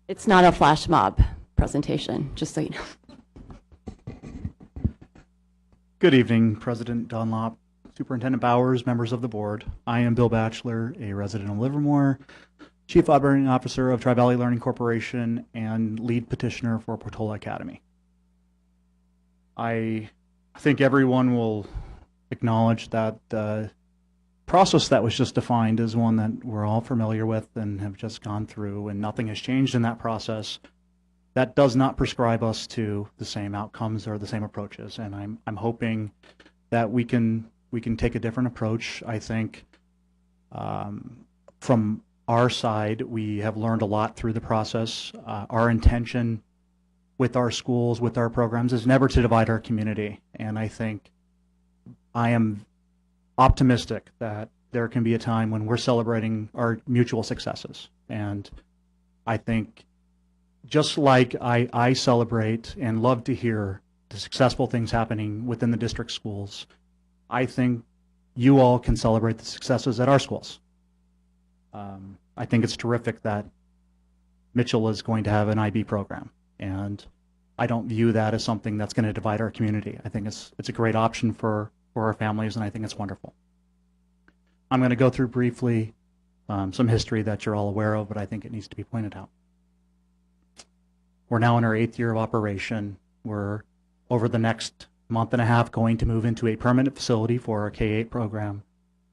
It's not a flash mob presentation, just so you know. Good evening, President Dunlop, Superintendent Bowers, members of the board. I am Bill Batchelor, a resident of Livermore, Chief Operating Officer of Tri-Valley Learning Corporation, and lead petitioner for Portola Academy. I think everyone will acknowledge that the process that was just defined is one that we're all familiar with and have just gone through, and nothing has changed in that process. That does not prescribe us to the same outcomes or the same approaches, and I'm hoping that we can take a different approach. I think from our side, we have learned a lot through the process. Our intention with our schools, with our programs, is never to divide our community, and I think I am optimistic that there can be a time when we're celebrating our mutual successes. And I think just like I celebrate and love to hear the successful things happening within the district schools, I think you all can celebrate the successes at our schools. I think it's terrific that Mitchell is going to have an IB program, and I don't view that as something that's going to divide our community. I think it's a great option for our families, and I think it's wonderful. I'm going to go through briefly some history that you're all aware of, but I think it needs to be pointed out. We're now in our 8th year of operation. We're, over the next month and a half, going to move into a permanent facility for our K-8 program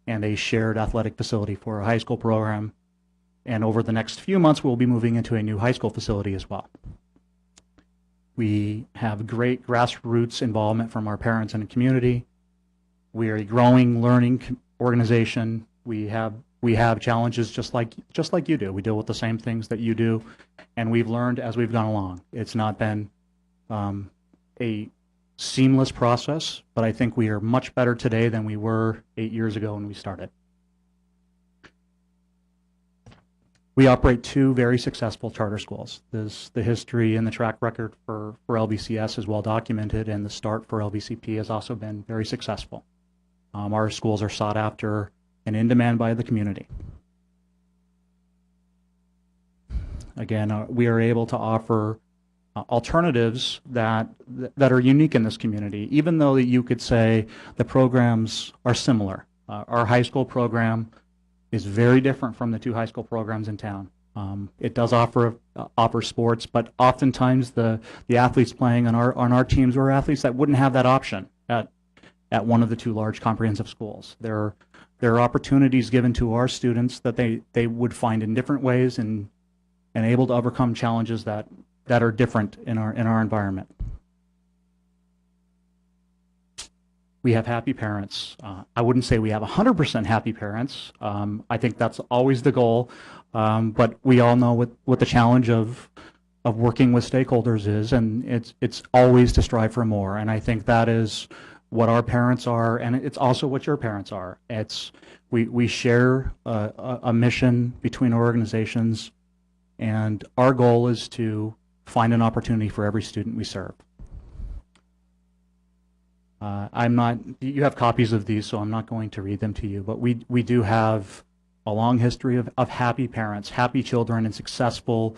and a shared athletic facility for our high school program. And over the next few months, we'll be moving into a new high school facility as well. We have great grassroots involvement from our parents and the community. We are a growing learning organization. We have challenges just like you do. We deal with the same things that you do, and we've learned as we've gone along. It's not been a seamless process, but I think we are much better today than we were 8 years ago when we started. We operate 2 very successful charter schools. The history and the track record for LVCS is well documented, and the start for LVCP has also been very successful. Our schools are sought after and in demand by the community. Again, we are able to offer alternatives that are unique in this community, even though you could say the programs are similar. Our high school program is very different from the 2 high school programs in town. It does offer sports, but oftentimes the athletes playing on our teams were athletes that wouldn't have that option at one of the 2 large comprehensive schools. There are opportunities given to our students that they would find in different ways and able to overcome challenges that are different in our environment. We have happy parents. I wouldn't say we have 100% happy parents. I think that's always the goal, but we all know what the challenge of working with stakeholders is, and it's always to strive for more. And I think that is what our parents are, and it's also what your parents are. We share a mission between our organizations, and our goal is to find an opportunity for every student we serve. You have copies of these, so I'm not going to read them to you, but we do have a long history of happy parents, happy children, and successful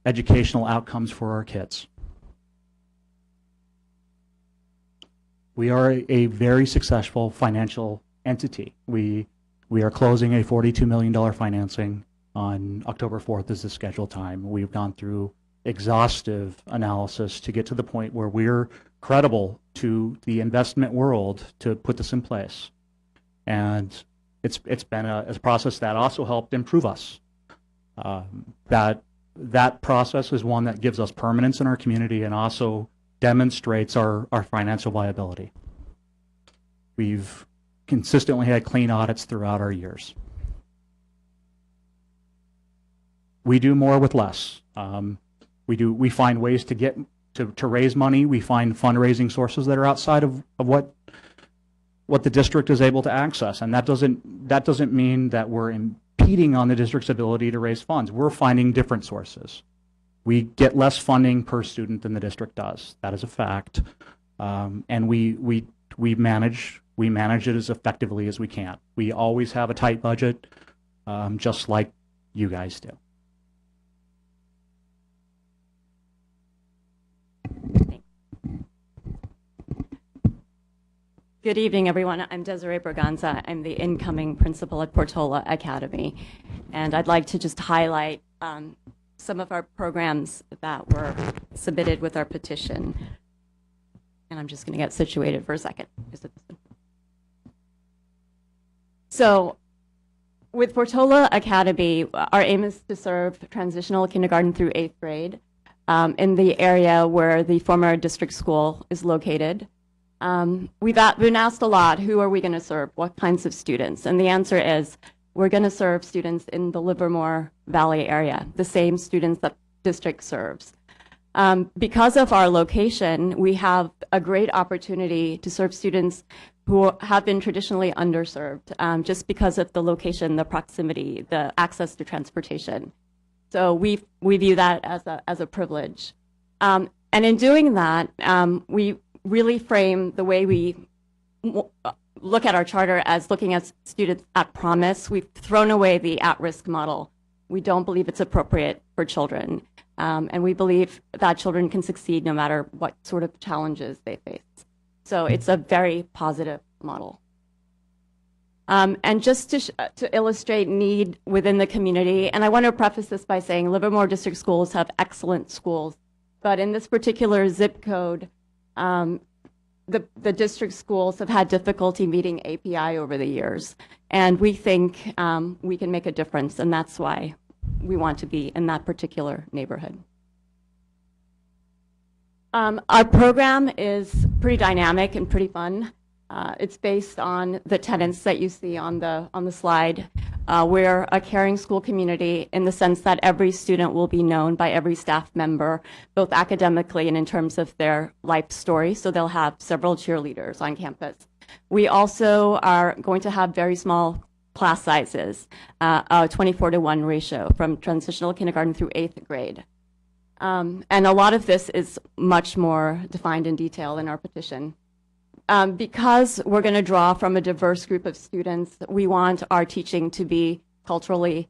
educational outcomes for our kids. We are a very successful financial entity. We are closing a $42 million financing on October 4th is the scheduled time. We've gone through exhaustive analysis to get to the point where we're credible to the investment world to put this in place. And it's been a process that also helped improve us. That process is one that gives us permanence in our community and also demonstrates our financial viability. We've consistently had clean audits throughout our years. We do more with less. We find ways to raise money. We find fundraising sources that are outside of what the district is able to access, and that doesn't mean that we're impeding on the district's ability to raise funds. We're finding different sources. We get less funding per student than the district does. That is a fact, and we manage it as effectively as we can. We always have a tight budget, just like you guys do. Good evening, everyone. I'm Desiree Berganza. I'm the incoming principal at Portola Academy. And I'd like to just highlight some of our programs that were submitted with our petition. And I'm just going to get situated for a second. So with Portola Academy, our aim is to serve transitional kindergarten through 8th grade in the area where the former district school is located. We've been asked a lot, who are we going to serve? What kinds of students? And the answer is, we're going to serve students in the Livermore Valley area, the same students that the district serves. Because of our location, we have a great opportunity to serve students who have been traditionally underserved, just because of the location, the proximity, the access to transportation. So we view that as a privilege. And in doing that, we really frame the way we look at our charter as looking at students at promise. We've thrown away the at-risk model. We don't believe it's appropriate for children. And we believe that children can succeed no matter what sort of challenges they face. So it's a very positive model. And just to illustrate need within the community, and I want to preface this by saying Livermore District Schools have excellent schools, but in this particular zip code, the district schools have had difficulty meeting API over the years. And we think we can make a difference, and that's why we want to be in that particular neighborhood. Our program is pretty dynamic and pretty fun. It's based on the tenets that you see on the slide. We're a caring school community in the sense that every student will be known by every staff member, both academically and in terms of their life story. So they'll have several cheerleaders on campus. We also are going to have very small class sizes, a 24-to-1 ratio from transitional kindergarten through 8th grade. And a lot of this is much more defined in detail in our petition. Because we're going to draw from a diverse group of students, we want our teaching to be culturally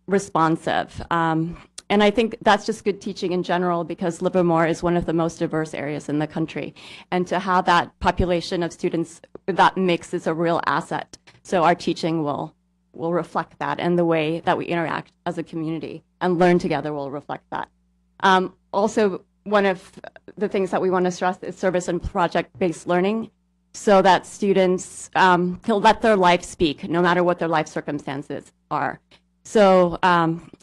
responsive. And I think that's just good teaching in general, because Livermore is one of the most diverse areas in the country. And to have that population of students, that mix is a real asset. So our teaching will reflect that, and the way that we interact as a community and learn together will reflect that. Also, one of the things that we want to stress is service and project-based learning, so that students can let their life speak, no matter what their life circumstances are. So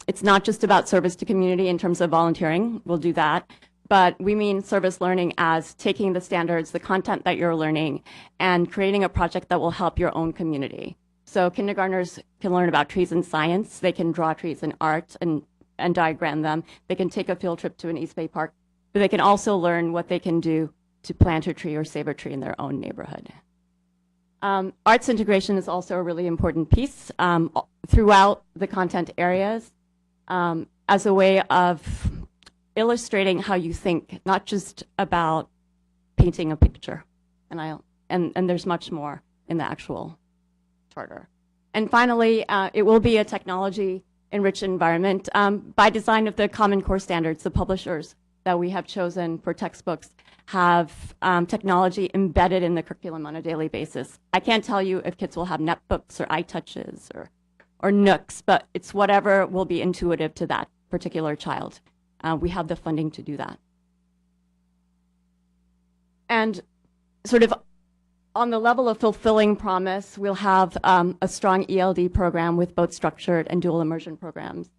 it's not just about service to community in terms of volunteering, we'll do that, but we mean service learning as taking the standards, the content that you're learning, and creating a project that will help your own community. So kindergartners can learn about trees in science, they can draw trees in art and diagram them, they can take a field trip to an East Bay Park, but they can also learn what they can do to plant a tree or save a tree in their own neighborhood. Arts integration is also a really important piece throughout the content areas as a way of illustrating how you think, not just about painting a picture. And there's much more in the actual charter. And finally, it will be a technology-enriched environment. By design of the Common Core standards, the publishers that we have chosen for textbooks have technology embedded in the curriculum on a daily basis. I can't tell you if kids will have netbooks or iTouches or Nooks, but it's whatever will be intuitive to that particular child. We have the funding to do that. And sort of on the level of fulfilling promise, we'll have a strong ELD program with both structured and dual immersion programs.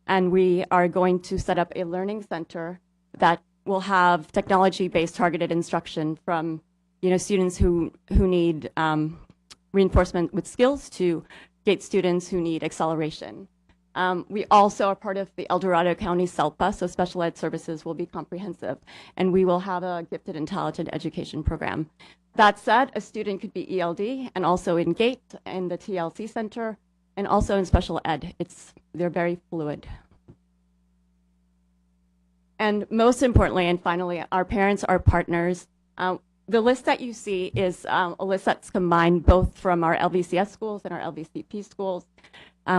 And we are going to set up a learning center that will have technology-based targeted instruction from students who need reinforcement with skills to GATE students who need acceleration. We also are part of the El Dorado County SELPA, so special ed services will be comprehensive, and we will have a gifted and talented education program. That said, a student could be ELD and also in GATE in the TLC center and also in special ed. They're very fluid. And most importantly, and finally, our parents are partners. The list that you see is a list that's combined both from our LVCS schools and our LVCP schools.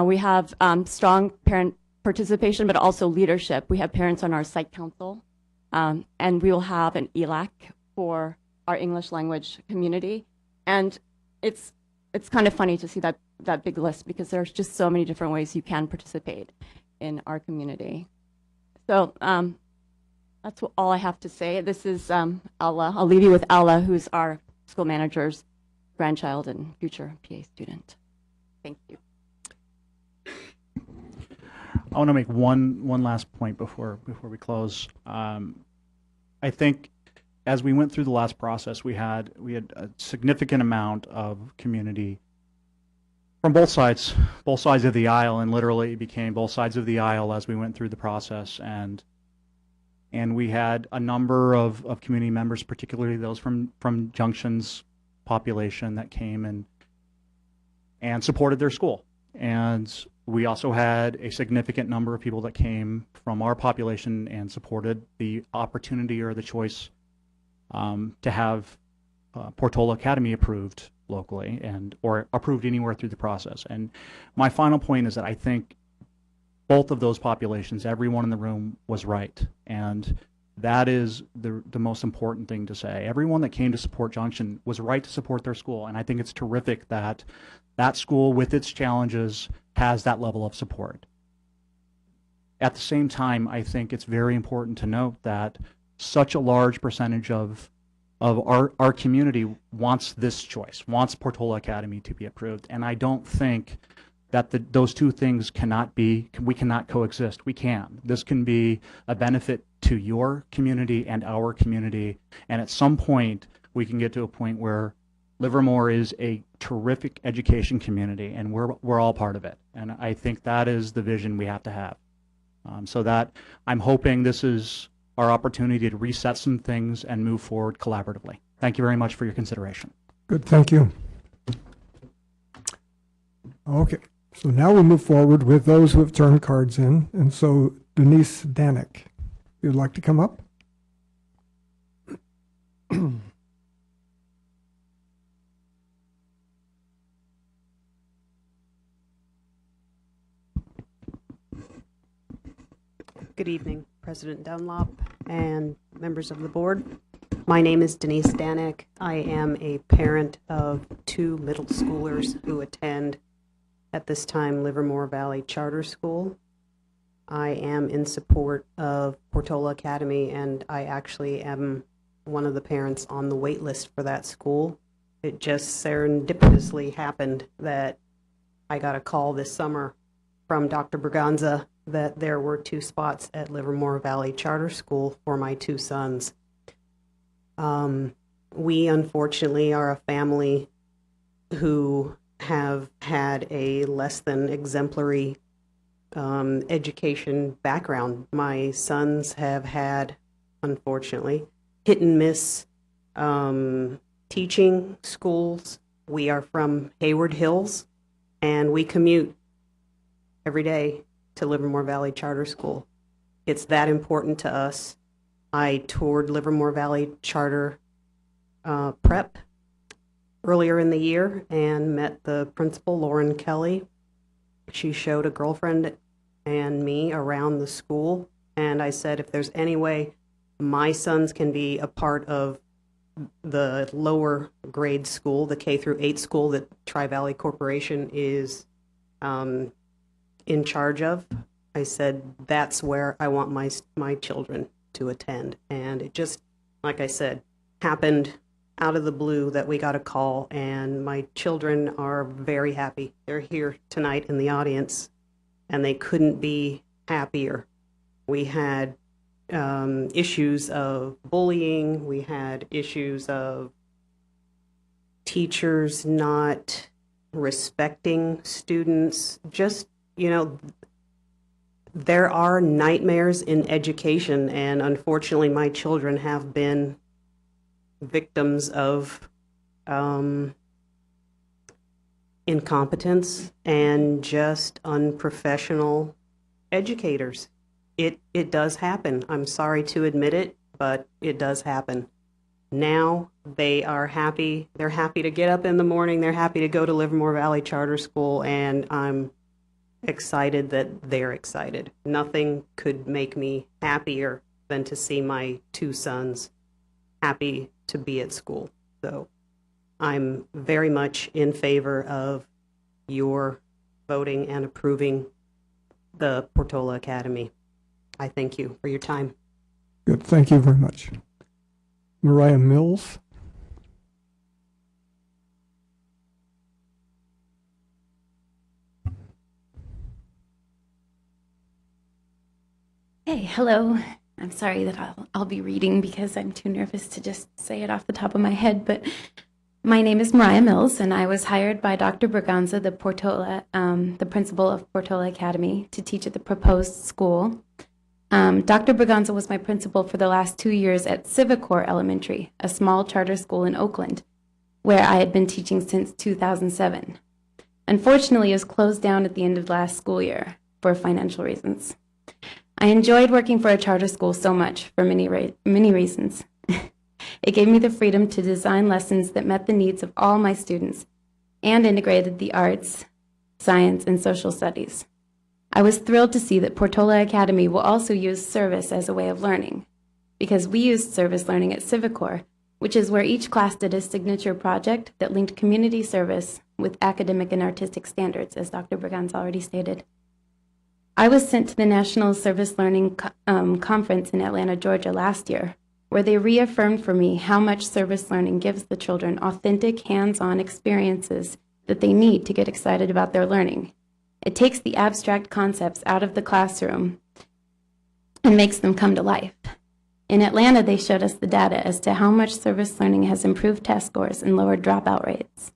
We have strong parent participation, but also leadership. We have parents on our site council, and we will have an ELAC for our English language community. And it's kind of funny to see that big list because there's just so many different ways you can participate in our community. So that's all I have to say. This is Ella. I'll leave you with Ella, who's our school manager's grandchild and future PA student. Thank you. I want to make one last point before we close. I think as we went through the last process, we had a significant amount of community from both sides of the aisle, and literally it became both sides of the aisle as we went through the process. And we had a number of community members, particularly those from Junction's population, that came and supported their school. And we also had a significant number of people that came from our population and supported the opportunity or the choice to have Portola Academy approved locally or approved anywhere through the process. And my final point is that I think both of those populations, everyone in the room was right. And that is the most important thing to say. Everyone that came to support Junction was right to support their school. And I think it's terrific that that school, with its challenges, has that level of support. At the same time, I think it's very important to note that such a large percentage of our community wants this choice, wants Portola Academy to be approved. And I don't think that those two things we cannot coexist. We can. This can be a benefit to your community and our community. And at some point, we can get to a point where Livermore is a terrific education community, and we're all part of it. And I think that is the vision we have to have. So that I'm hoping this is our opportunity to reset some things and move forward collaboratively. Thank you very much for your consideration. Good, thank you. Okay, so now we move forward with those who have turned cards in. And so Denise Danek, you'd like to come up? Good evening, President Dunlop and members of the board. My name is Denise Danek. I am a parent of 2 middle schoolers who attend, at this time, Livermore Valley Charter School. I am in support of Portola Academy, and I actually am one of the parents on the wait list for that school. It just serendipitously happened that I got a call this summer from Dr. Braganza that there were 2 spots at Livermore Valley Charter School for my 2 sons. We unfortunately are a family who have had a less than exemplary education background. My sons have had, unfortunately, hit and miss teaching schools. We are from Hayward Hills, and we commute every day to Livermore Valley Charter School. It's that important to us. I toured Livermore Valley Charter Prep earlier in the year and met the principal, Lauren Kelly. She showed a girlfriend and me around the school, and I said, if there's any way my sons can be a part of the lower grade school, the K through 8 school that Tri-Valley Corporation is in charge of, I said, that's where I want my children to attend. And it just, like I said, happened out of the blue that we got a call, and my children are very happy. They're here tonight in the audience, and they couldn't be happier. We had issues of bullying. We had issues of teachers not respecting students. Just, there are nightmares in education, and unfortunately my children have been victims of incompetence and just unprofessional educators. It does happen. I'm sorry to admit it, but it does happen. Now they are happy. They're happy to get up in the morning. They're happy to go to Livermore Valley Charter School, and I'm excited that they're excited. Nothing could make me happier than to see my 2 sons happy to be at school. So I'm very much in favor of your voting and approving the Portola Academy. I thank you for your time. Good. Thank you very much. Mariah Mills. Hey, hello. I'm sorry that I'll be reading because I'm too nervous to just say it off the top of my head, but my name is Mariah Mills, and I was hired by Dr. Braganza, the principal of Portola Academy, to teach at the proposed school. Dr. Braganza was my principal for the last 2 years at Civicor Elementary, a small charter school in Oakland, where I had been teaching since 2007. Unfortunately, it was closed down at the end of last school year for financial reasons. I enjoyed working for a charter school so much for many reasons. It gave me the freedom to design lessons that met the needs of all my students and integrated the arts, science, and social studies. I was thrilled to see that Portola Academy will also use service as a way of learning, because we used service learning at Civicor, which is where each class did a signature project that linked community service with academic and artistic standards, as Dr. Braganza already stated. I was sent to the National Service Learning Conference in Atlanta, Georgia last year, where they reaffirmed for me how much service learning gives the children authentic, hands-on experiences that they need to get excited about their learning. It takes the abstract concepts out of the classroom and makes them come to life. In Atlanta, they showed us the data as to how much service learning has improved test scores and lowered dropout rates.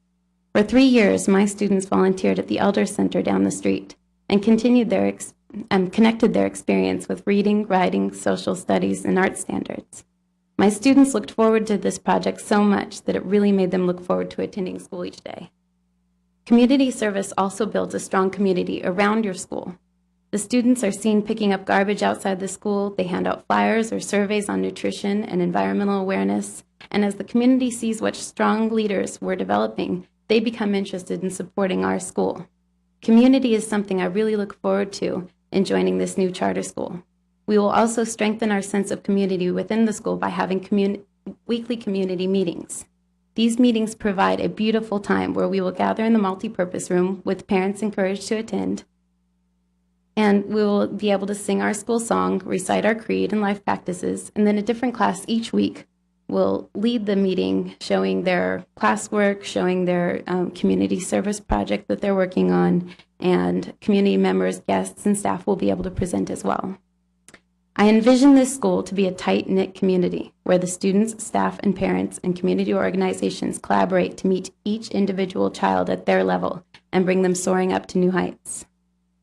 For 3 years, my students volunteered at the Elder Center down the street and connected their experience with reading, writing, social studies, and art standards. My students looked forward to this project so much that it really made them look forward to attending school each day. Community service also builds a strong community around your school. The students are seen picking up garbage outside the school, they hand out flyers or surveys on nutrition and environmental awareness, and as the community sees what strong leaders we're developing, they become interested in supporting our school. Community is something I really look forward to in joining this new charter school. We will also strengthen our sense of community within the school by having weekly community meetings. These meetings provide a beautiful time where we will gather in the multipurpose room with parents encouraged to attend, and we will be able to sing our school song, recite our creed and life practices, and then a different class each week will lead the meeting, showing their classwork, showing their community service project that they're working on, and community members, guests, and staff will be able to present as well. I envision this school to be a tight-knit community where the students, staff, and parents and community organizations collaborate to meet each individual child at their level and bring them soaring up to new heights.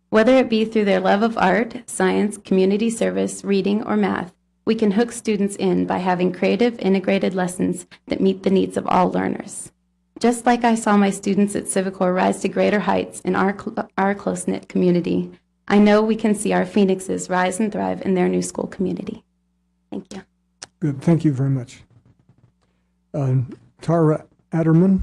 Whether it be through their love of art, science, community service, reading, or math, we can hook students in by having creative, integrated lessons that meet the needs of all learners. Just like I saw my students at Civicor rise to greater heights in our close-knit community, I know we can see our Phoenixes rise and thrive in their new school community. Thank you. Good. Thank you very much. Tara Adderman.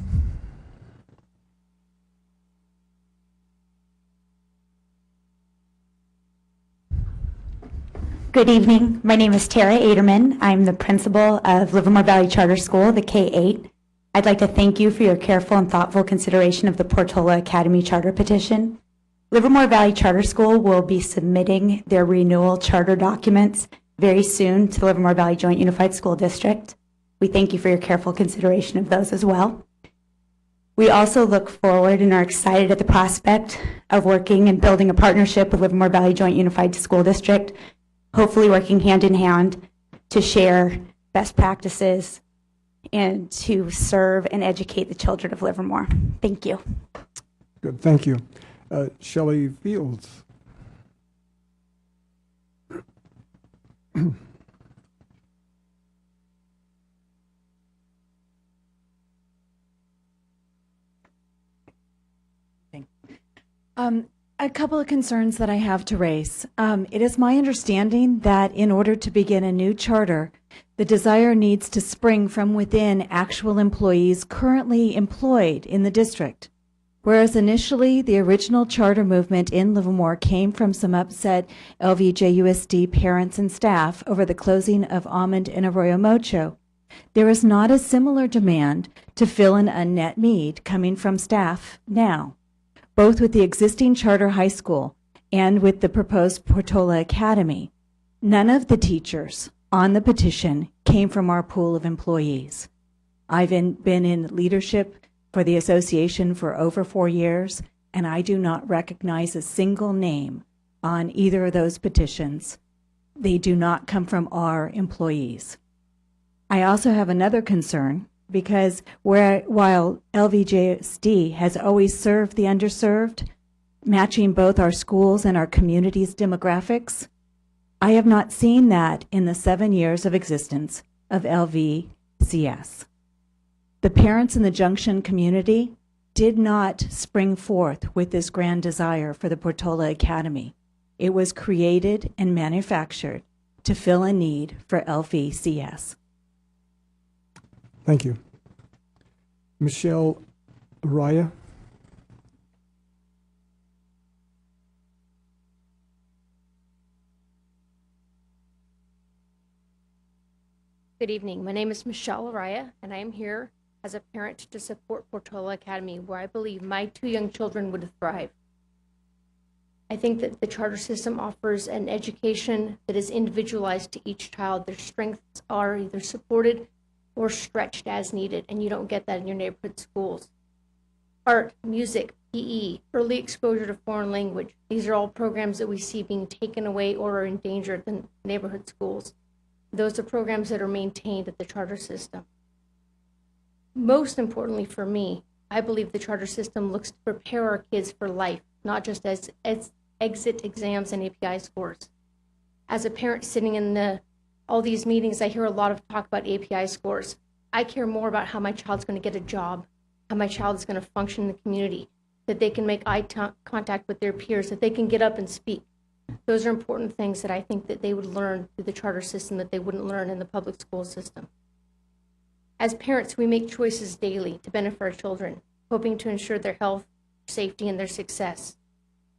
Good evening. My name is Tara Aderman. I'm the principal of Livermore Valley Charter School, the K-8. I'd like to thank you for your careful and thoughtful consideration of the Portola Academy Charter petition. Livermore Valley Charter School will be submitting their renewal charter documents very soon to the Livermore Valley Joint Unified School District. We thank you for your careful consideration of those as well. We also look forward and are excited at the prospect of working and building a partnership with Livermore Valley Joint Unified School District, hopefully working hand in hand to share best practices and to serve and educate the children of Livermore. Thank you. Good. Thank you. Shelley Fields. A couple of concerns that I have to raise. It is my understanding that in order to begin a new charter, the desire needs to spring from within actual employees currently employed in the district. Whereas initially the original charter movement in Livermore came from some upset LVJUSD parents and staff over the closing of Almond and Arroyo Mocho, There is not a similar demand to fill an unmet need coming from staff now, both with the existing charter high school and with the proposed Portola Academy. None of the teachers on the petition came from our pool of employees. I've been in leadership for the association for over 4 years, and I do not recognize a single name on either of those petitions. They do not come from our employees. I also have another concern because while LVJUSD has always served the underserved, matching both our schools and our community's demographics, I have not seen that in the 7 years of existence of LVCS. The parents in the Junction community did not spring forth with this grand desire for the Portola Academy. It was created and manufactured to fill a need for LVCS. Thank you. Michelle Raya. Good evening. My name is Michelle Araya, and I am here as a parent to support Portola Academy, where I believe my 2 young children would thrive. I think that the charter system offers an education that is individualized to each child. Their strengths are either supported or stretched as needed, and you don't get that in your neighborhood schools. Art, music, PE, early exposure to foreign language. These are all programs that we see being taken away or are endangered in neighborhood schools. Those are programs that are maintained at the charter system. Most importantly for me, I believe the charter system looks to prepare our kids for life, not just as exit exams and API scores. As a parent sitting in all these meetings, I hear a lot of talk about API scores. I care more about how my child's going to get a job, how my child is going to function in the community, that they can make eye contact with their peers, that they can get up and speak. Those are important things that I think that they would learn through the charter system that they wouldn't learn in the public school system. As parents, we make choices daily to benefit our children, hoping to ensure their health, safety, and their success.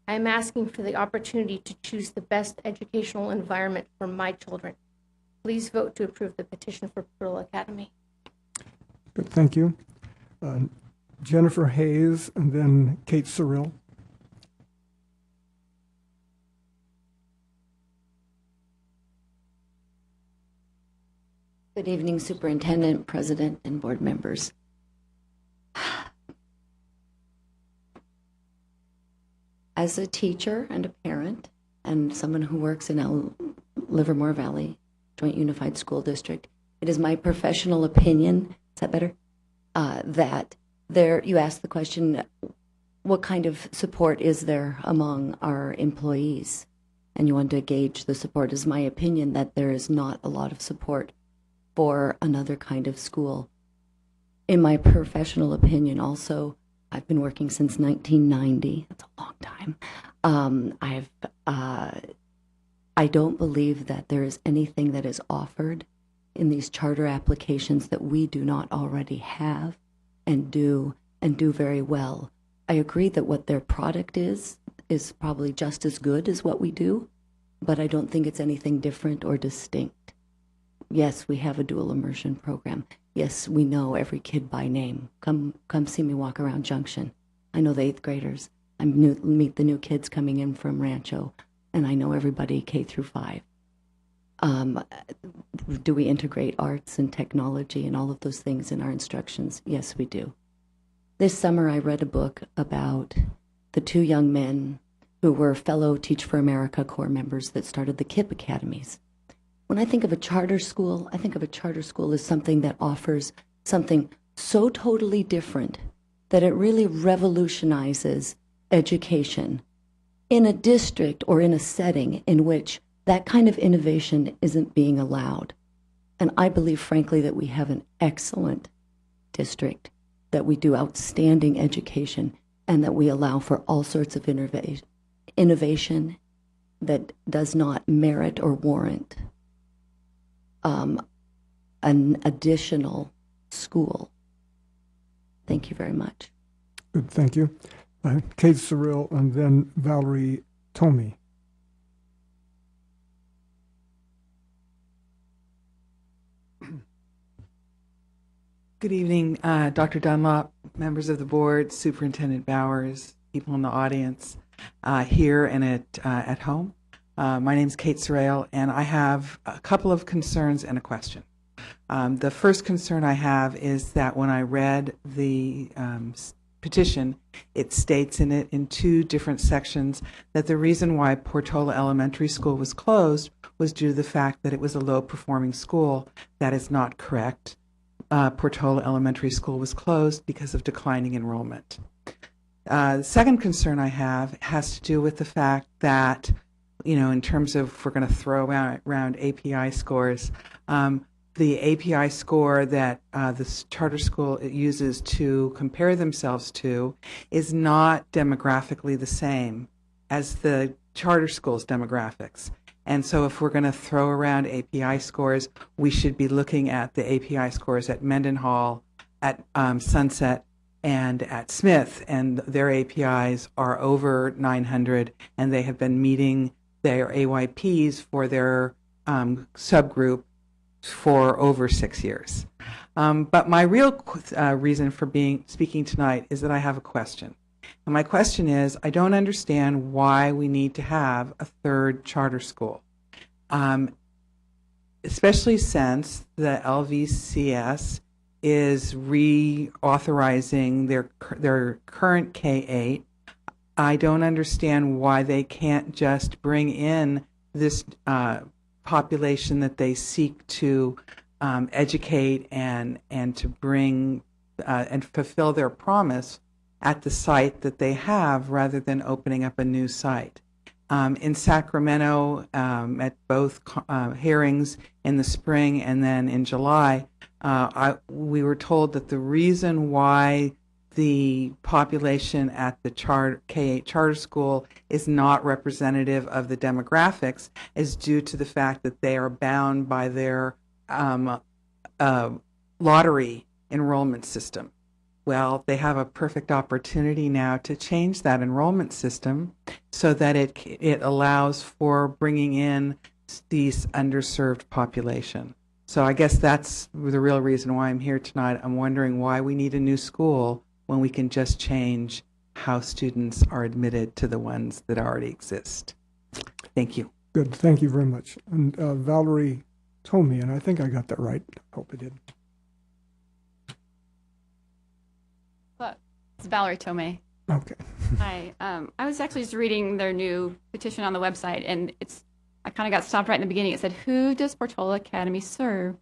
I am asking for the opportunity to choose the best educational environment for my children. Please vote to approve the petition for Portola Academy. Good, thank you. Jennifer Hayes and then Kate Cyril. Good evening, Superintendent, President, and board members. As a teacher and a parent and someone who works in Livermore Valley Joint Unified School District, it is my professional opinion, is that better? That you asked the question, what kind of support is there among our employees? And you want to gauge the support. It is my opinion that there is not a lot of support for another kind of school. In my professional opinion also, I've been working since 1990. That's a long time. I don't believe that there is anything that is offered in these charter applications that we do not already have and do very well. I agree that what their product is probably just as good as what we do, but I don't think it's anything different or distinct. Yes, we have a dual immersion program. Yes, we know every kid by name. Come see me walk around Junction. I know the 8th graders. I meet the new kids coming in from Rancho, and I know everybody K through 5. Do we integrate arts and technology and all of those things in our instructions? Yes, we do. This summer, I read a book about the 2 young men who were fellow Teach for America Corps members that started the KIPP academies. When I think of a charter school, I think of a charter school as something that offers something so totally different that it really revolutionizes education in a district or in a setting in which that kind of innovation isn't being allowed. And I believe, frankly, that we have an excellent district, that we do outstanding education, and that we allow for all sorts of innovation that does not merit or warrant an additional school. Thank you very much. Good, thank you. Kate Cyril and then Valerie Tomey. Good evening, Dr. Dunlop, members of the board, Superintendent Bowers, people in the audience here and at home. My name is Kate Sorrell, and I have a couple of concerns and a question. The first concern I have is that when I read the petition, it states in it in two different sections that the reason why Portola Elementary School was closed was due to the fact that it was a low-performing school. That is not correct. Portola Elementary School was closed because of declining enrollment. The second concern I have has to do with the fact that, you know, in terms of if we're going to throw around API scores, the API score that this charter school uses to compare themselves to is not demographically the same as the charter school's demographics. And so if we're going to throw around API scores, we should be looking at the API scores at Mendenhall, at Sunset, and at Smith. And their APIs are over 900, and they have been meeting their AYPs for their subgroup for over 6 years. But my real reason for speaking tonight is that I have a question. And my question is, I don't understand why we need to have a third charter school, especially since the LVCS is reauthorizing their current K-8. I don't understand why they can't just bring in this population that they seek to educate and to bring and fulfill their promise at the site that they have rather than opening up a new site. In Sacramento, at both hearings in the spring and then in July, we were told that the reason why the population at the K-8 charter school is not representative of the demographics is due to the fact that they are bound by their lottery enrollment system. Well, they have a perfect opportunity now to change that enrollment system so that it allows for bringing in these underserved population. So I guess that's the real reason why I'm here tonight. I'm wondering why we need a new school when we can just change how students are admitted to the ones that already exist. Thank you. Good, thank you very much. And Valerie told me, and I think I got that right. Hope I did. It's Valerie Tomei. Okay. Hi. I was actually just reading their new petition on the website, and I kind of got stopped right in the beginning. It said, who does Portola Academy serve?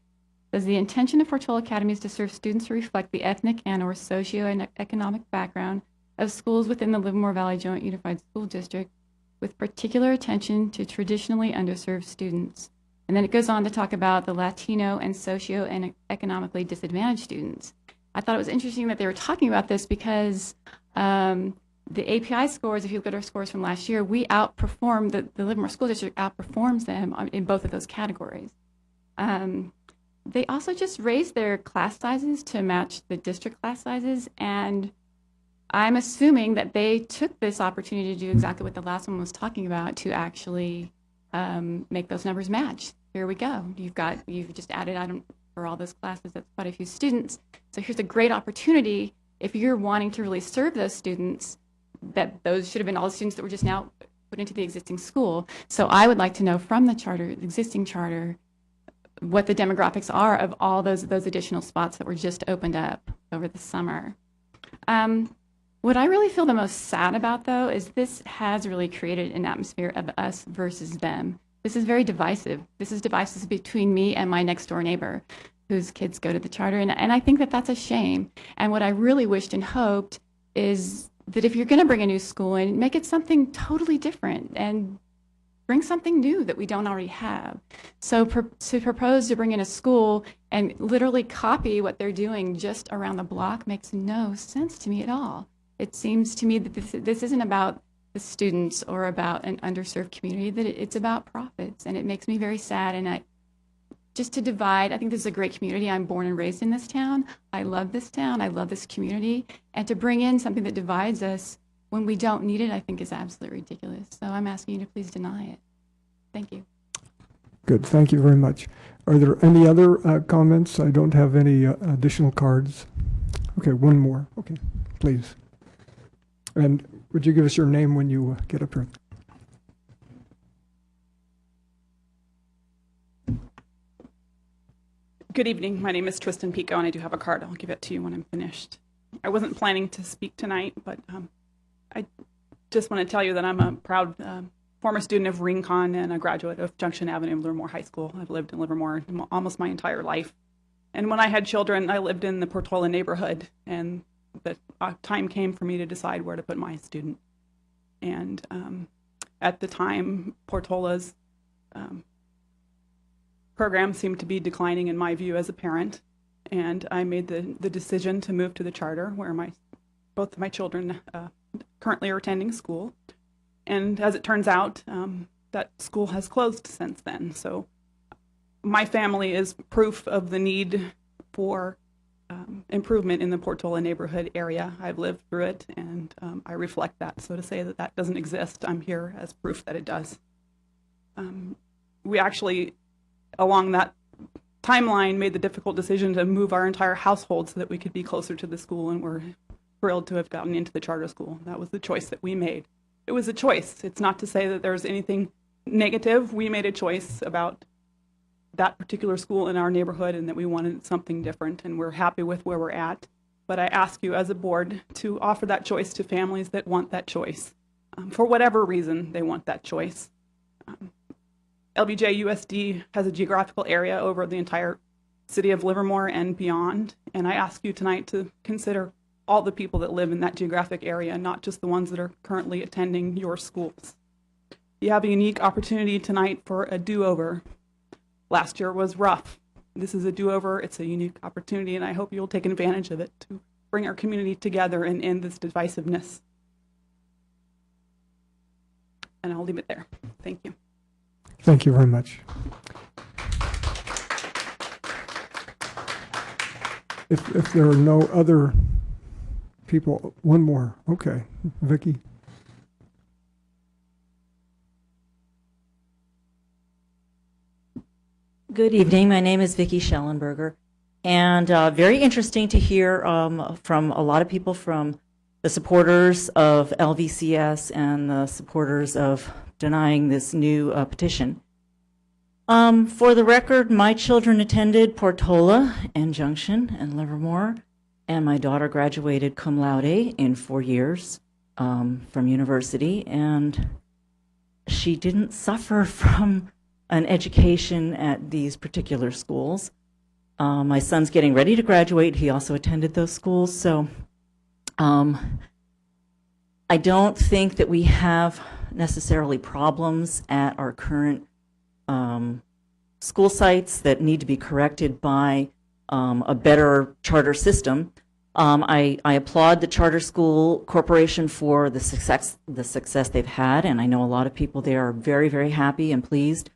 Does the intention of Portola Academy is to serve students who reflect the ethnic and or socioeconomic background of schools within the Livermore Valley Joint Unified School District with particular attention to traditionally underserved students? And then it goes on to talk about the Latino and socioeconomically disadvantaged students. I thought it was interesting that they were talking about this because the API scores, if you look at our scores from last year, we outperformed, the Livermore School District outperforms them in both of those categories. They also just raised their class sizes to match the district class sizes, and I'm assuming that they took this opportunity to do exactly what the last one was talking about, to actually make those numbers match. Here we go. You've just added, for all those classes, that's quite a few students. So here's a great opportunity if you're wanting to really serve those students, that those should have been all the students that were just now put into the existing school. So I would like to know from the charter, the existing charter, what the demographics are of all those additional spots that were just opened up over the summer. What I really feel the most sad about, though, is this has really created an atmosphere of us versus them. This is very divisive. This is divisive between me and my next door neighbor whose kids go to the charter. And I think that that's a shame. And what I really wished and hoped is that if you're going to bring a new school in, make it something totally different and bring something new that we don't already have. So to propose to bring in a school and literally copy what they're doing just around the block makes no sense to me at all. It seems to me that this isn't about the students or about an underserved community, that it's about profits, and it makes me very sad. And just to divide, I think this is a great community. I'm born and raised in this town. I love this town. I love this community. And to bring in something that divides us when we don't need it, I think is absolutely ridiculous. So I'm asking you to please deny it. Thank you. Good, thank you very much. Are there any other comments? I don't have any additional cards. Okay, one more. Okay, please. And would you give us your name when you get up here? Good evening. My name is Tristan Pico, and I do have a card. I'll give it to you when I'm finished. I wasn't planning to speak tonight, but I just want to tell you that I'm a proud former student of Rincon and a graduate of Junction Avenue Livermore High School. I've lived in Livermore almost my entire life. And when I had children, I lived in the Portola neighborhood, and the time came for me to decide where to put my student. And at the time, Portola's program seemed to be declining in my view as a parent, and I made the decision to move to the charter where both of my children currently are attending school. And as it turns out, that school has closed since then. So my family is proof of the need for improvement in the Portola neighborhood area. I've lived through it, and I reflect that. So to say that that doesn't exist, I'm here as proof that it does. We actually, along that timeline, made the difficult decision to move our entire household so that we could be closer to the school, and we're thrilled to have gotten into the charter school. That was the choice that we made. It was a choice. It's not to say that there's anything negative. We made a choice about that particular school in our neighborhood and that we wanted something different, and we're happy with where we're at. But I ask you as a board to offer that choice to families that want that choice. For whatever reason they want that choice. LVJUSD has a geographical area over the entire city of Livermore and beyond, and I ask you tonight to consider all the people that live in that geographic area, not just the ones that are currently attending your schools. You have a unique opportunity tonight for a do-over. Last year was rough. This is a do-over. It's a unique opportunity, and I hope you'll take advantage of it to bring our community together and end this divisiveness. And I'll leave it there. Thank you. Thank you very much. If there are no other people, one more. Okay, Vicki. Good evening. My name is Vicki Schellenberger, and very interesting to hear from a lot of people, from the supporters of LVCS and the supporters of denying this new petition. For the record, my children attended Portola and Junction and Livermore, and my daughter graduated cum laude in 4 years from university, and she didn't suffer from an education at these particular schools. My son's getting ready to graduate. He also attended those schools, so I don't think that we have necessarily problems at our current school sites that need to be corrected by a better charter system. I applaud the Charter School Corporation for the success they've had, and I know a lot of people there are very, very happy and pleased.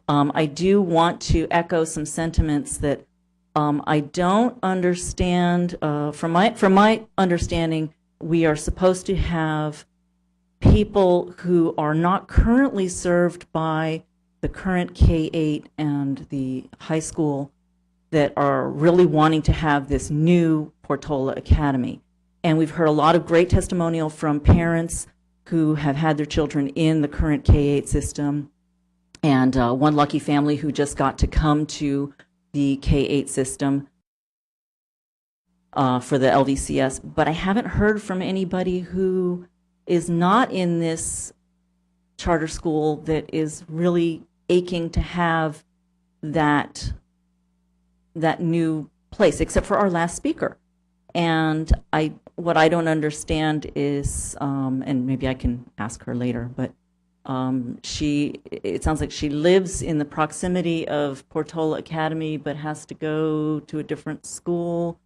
I do want to echo some sentiments that I don't understand. From my understanding, we are supposed to have people who are not currently served by the current K-8 and the high school that are really wanting to have this new Portola Academy. And we've heard a lot of great testimonial from parents who have had their children in the current K-8 system, and one lucky family who just got to come to the K-8 system for the LVCS. But I haven't heard from anybody who is not in this charter school that is really aching to have that new place, except for our last speaker. And what I don't understand is, and maybe I can ask her later, but it sounds like she lives in the proximity of Portola Academy, but has to go to a different school.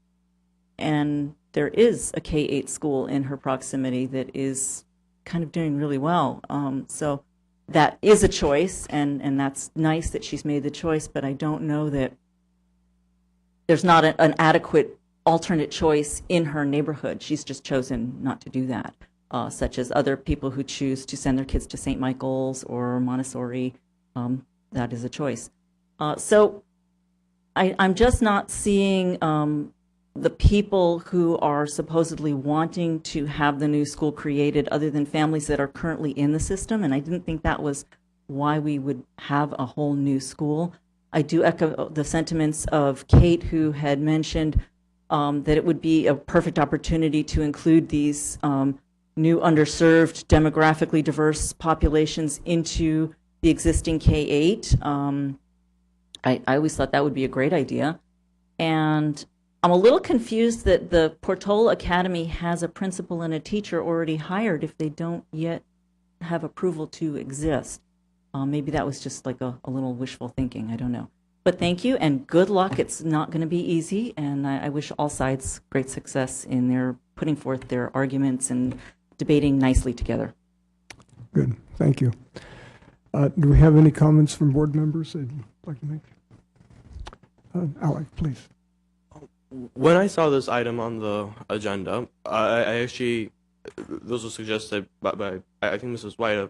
And there is a K-8 school in her proximity that is kind of doing really well. So that is a choice, and that's nice that she's made the choice, but I don't know that there's not an adequate alternate choice in her neighborhood. She's just chosen not to do that, such as other people who choose to send their kids to St. Michael's or Montessori. That is a choice. So I'm just not seeing the people who are supposedly wanting to have the new school created other than families that are currently in the system, and I didn't think that was why we would have a whole new school. I do echo the sentiments of Kate, who had mentioned that it would be a perfect opportunity to include these new underserved, demographically diverse populations into the existing K-8. I always thought that would be a great idea. And I'm a little confused that the Portola Academy has a principal and a teacher already hired if they don't yet have approval to exist. Maybe that was just like a little wishful thinking. I don't know. But thank you and good luck. It's not going to be easy, and I wish all sides great success in their putting forth their arguments and debating nicely together. Good. Thank you. Do we have any comments from board members they'd like to make? Alec, please. When I saw this item on the agenda, I actually, this was suggested by I think Mrs. White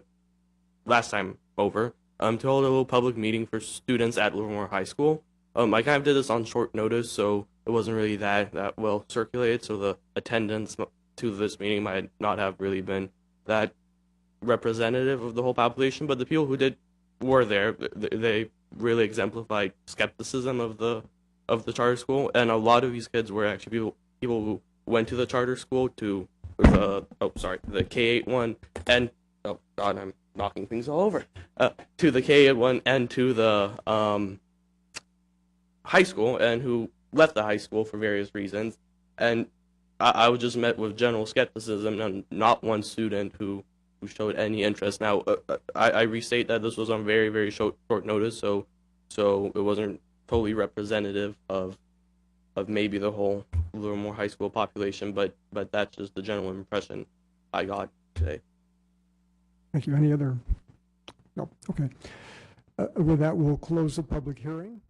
last time over, to hold a little public meeting for students at Livermore High School. I kind of did this on short notice, so it wasn't really that well circulated, so the attendance to this meeting might not have really been that representative of the whole population, but the people who were there, they really exemplified skepticism of the charter school, and a lot of these kids were actually people who went to the charter school to the K-8 one, and oh god, I'm knocking things all over, to the K-8 one and to the high school, and who left the high school for various reasons, and I was just met with general skepticism, and not one student who showed any interest. Now, I restate that this was on very, very short notice, so it wasn't totally representative of maybe the whole Livermore High School population, but that's just the general impression I got today. Thank you. Any other? No. Okay. With that, we'll close the public hearing.